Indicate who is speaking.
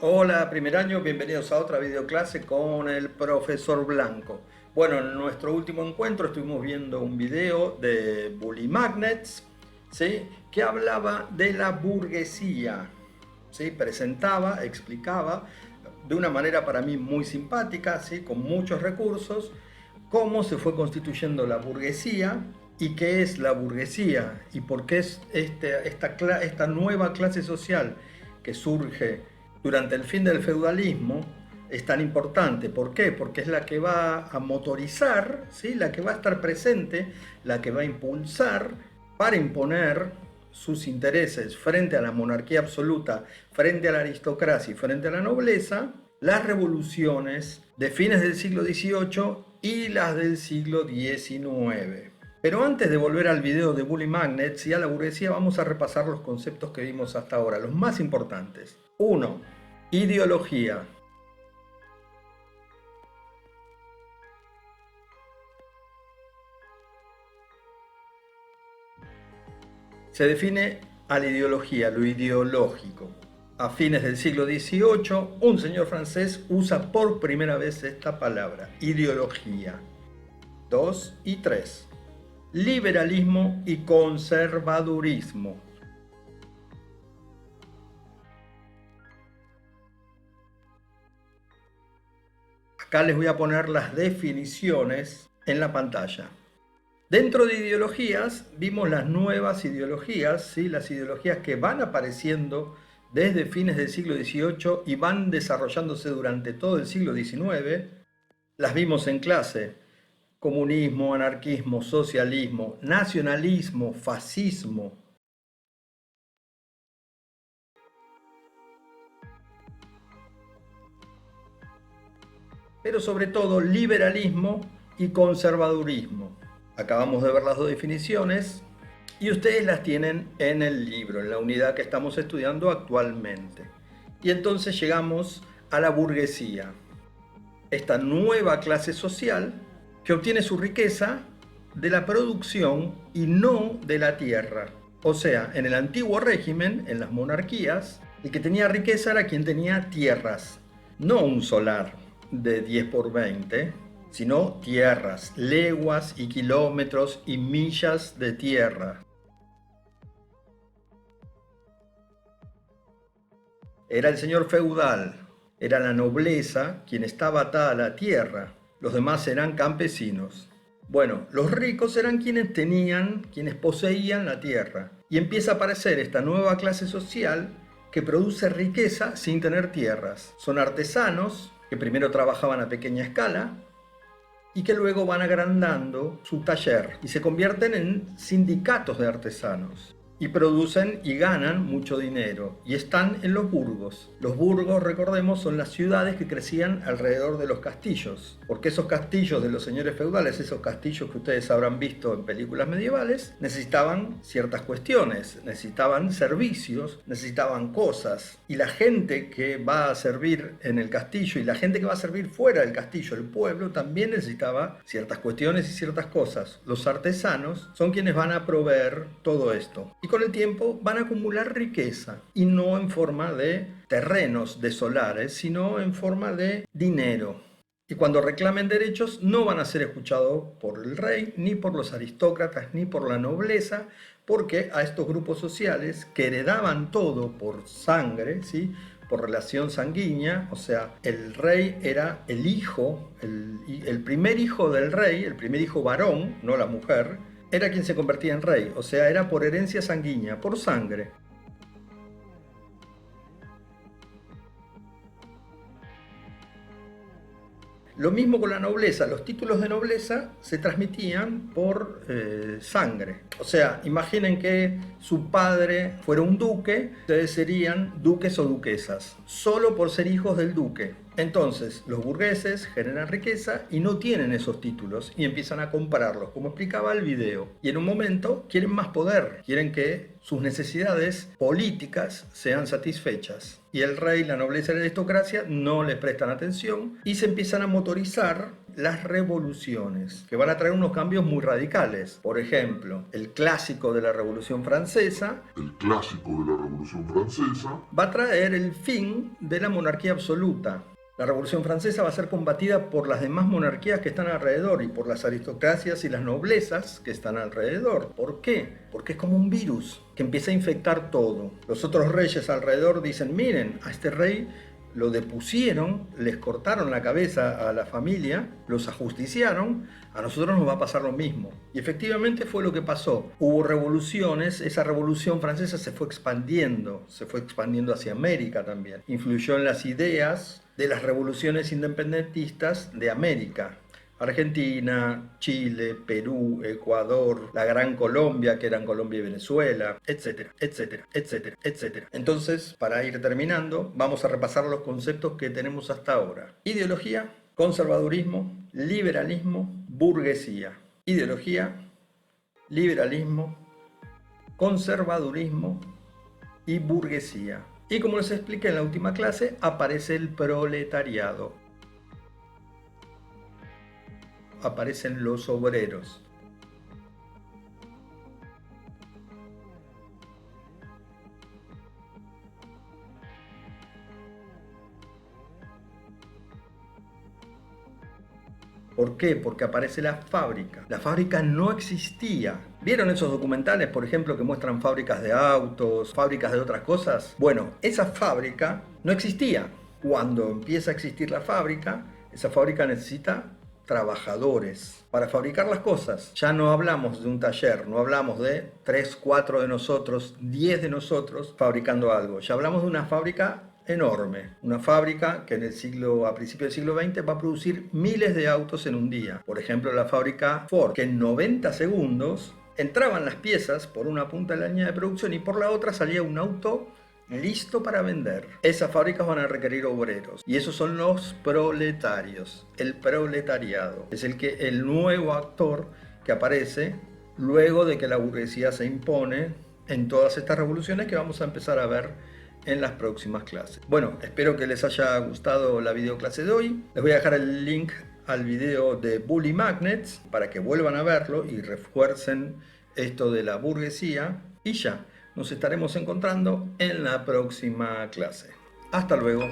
Speaker 1: Hola, primer año, bienvenidos a otra videoclase con el profesor Blanco. Bueno, en nuestro último encuentro estuvimos viendo un video de Bully Magnets, ¿sí? Que hablaba de la burguesía, ¿sí? Presentaba, explicaba de una manera para mí muy simpática, ¿sí? Con muchos recursos, cómo se fue constituyendo la burguesía y qué es la burguesía y por qué es esta nueva clase social que surge durante el fin del feudalismo es tan importante. ¿Por qué? Porque es la que va a motorizar, ¿sí? La que va a estar presente, la que va a impulsar para imponer sus intereses frente a la monarquía absoluta, frente a la aristocracia y frente a la nobleza, las revoluciones de fines del siglo XVIII y las del siglo XIX. Pero antes de volver al video de Bully Magnets y a la burguesía, vamos a repasar los conceptos que vimos hasta ahora, los más importantes. 1. Ideología. Se define a la ideología, lo ideológico. A fines del siglo XVIII, un señor francés usa por primera vez esta palabra, ideología. 2 y 3. Liberalismo y conservadurismo. Acá les voy a poner las definiciones en la pantalla. Dentro de ideologías vimos las nuevas ideologías, ¿sí? Las ideologías que van apareciendo desde fines del siglo XVIII y van desarrollándose durante todo el siglo XIX. Las vimos en clase: comunismo, anarquismo, socialismo, nacionalismo, fascismo. Pero sobre todo liberalismo y conservadurismo. Acabamos de ver las dos definiciones y ustedes las tienen en el libro, en la unidad que estamos estudiando actualmente. Y entonces llegamos a la burguesía, esta nueva clase social que obtiene su riqueza de la producción y no de la tierra. O sea, en el antiguo régimen, en las monarquías, el que tenía riqueza era quien tenía tierras, no un solar de 10 por 20, sino tierras, leguas y kilómetros y millas de tierra. Era el señor feudal, era la nobleza quien estaba atada a la tierra, los demás eran campesinos. Bueno, los ricos eran quienes poseían la tierra. Y empieza a aparecer esta nueva clase social que produce riqueza sin tener tierras. Son artesanos que primero trabajaban a pequeña escala y que luego van agrandando su taller y se convierten en sindicatos de artesanos. Y producen y ganan mucho dinero y están en los burgos. Los burgos, recordemos, son las ciudades que crecían alrededor de los castillos, porque esos castillos de los señores feudales, esos castillos que ustedes habrán visto en películas medievales, necesitaban ciertas cuestiones, necesitaban servicios, necesitaban cosas, y la gente que va a servir en el castillo y la gente que va a servir fuera del castillo, el pueblo, también necesitaba ciertas cuestiones y ciertas cosas. Los artesanos son quienes van a proveer todo esto. Y con el tiempo van a acumular riqueza, y no en forma de terrenos, de solares, sino en forma de dinero. Y cuando reclamen derechos no van a ser escuchados por el rey, ni por los aristócratas, ni por la nobleza, porque a estos grupos sociales que heredaban todo por sangre, ¿sí? Por relación sanguínea, o sea, el rey era el hijo, el primer hijo del rey, el primer hijo varón, no la mujer, era quien se convertía en rey, o sea, era por herencia sanguínea, por sangre. Lo mismo con la nobleza, los títulos de nobleza se transmitían por sangre. O sea, imaginen que su padre fuera un duque, ustedes serían duques o duquesas, solo por ser hijos del duque. Entonces, los burgueses generan riqueza y no tienen esos títulos y empiezan a compararlos, como explicaba el video. Y en un momento quieren más poder, quieren que sus necesidades políticas sean satisfechas. Y el rey, la nobleza y la aristocracia no les prestan atención y se empiezan a motorizar las revoluciones, que van a traer unos cambios muy radicales. Por ejemplo, el clásico de la Revolución Francesa va a traer el fin de la monarquía absoluta. La Revolución Francesa va a ser combatida por las demás monarquías que están alrededor y por las aristocracias y las noblezas que están alrededor. ¿Por qué? Porque es como un virus que empieza a infectar todo. Los otros reyes alrededor dicen, miren, a este rey lo depusieron, les cortaron la cabeza a la familia, los ajusticiaron, a nosotros nos va a pasar lo mismo. Y efectivamente fue lo que pasó. Hubo revoluciones, esa revolución francesa se fue expandiendo hacia América también. Influyó en las ideas de las revoluciones independentistas de América. Argentina, Chile, Perú, Ecuador, la Gran Colombia, que eran Colombia y Venezuela, etcétera, etcétera, etcétera, etcétera. Entonces, para ir terminando, vamos a repasar los conceptos que tenemos hasta ahora. Ideología, conservadurismo, liberalismo, burguesía. Ideología, liberalismo, conservadurismo y burguesía. Y como les expliqué en la última clase, aparece el proletariado. Aparecen los obreros. ¿Por qué? Porque aparece la fábrica. La fábrica no existía. ¿Vieron esos documentales, por ejemplo, que muestran fábricas de autos, fábricas de otras cosas? Bueno, esa fábrica no existía. Cuando empieza a existir la fábrica, esa fábrica necesita trabajadores para fabricar las cosas. Ya no hablamos de un taller, no hablamos de 3, 4 de nosotros, 10 de nosotros fabricando algo. Ya hablamos de una fábrica enorme, una fábrica que a principios del siglo XX va a producir miles de autos en un día. Por ejemplo, la fábrica Ford, que en 90 segundos entraban las piezas por una punta de la línea de producción y por la otra salía un auto listo para vender. Esas fábricas van a requerir obreros y esos son los proletarios. El proletariado es el nuevo actor que aparece luego de que la burguesía se impone en todas estas revoluciones que vamos a empezar a ver en las próximas clases. Bueno, espero que les haya gustado la videoclase de hoy. Les voy a dejar el link al video de Bully Magnets para que vuelvan a verlo y refuercen esto de la burguesía. Y ya, nos estaremos encontrando en la próxima clase. Hasta luego.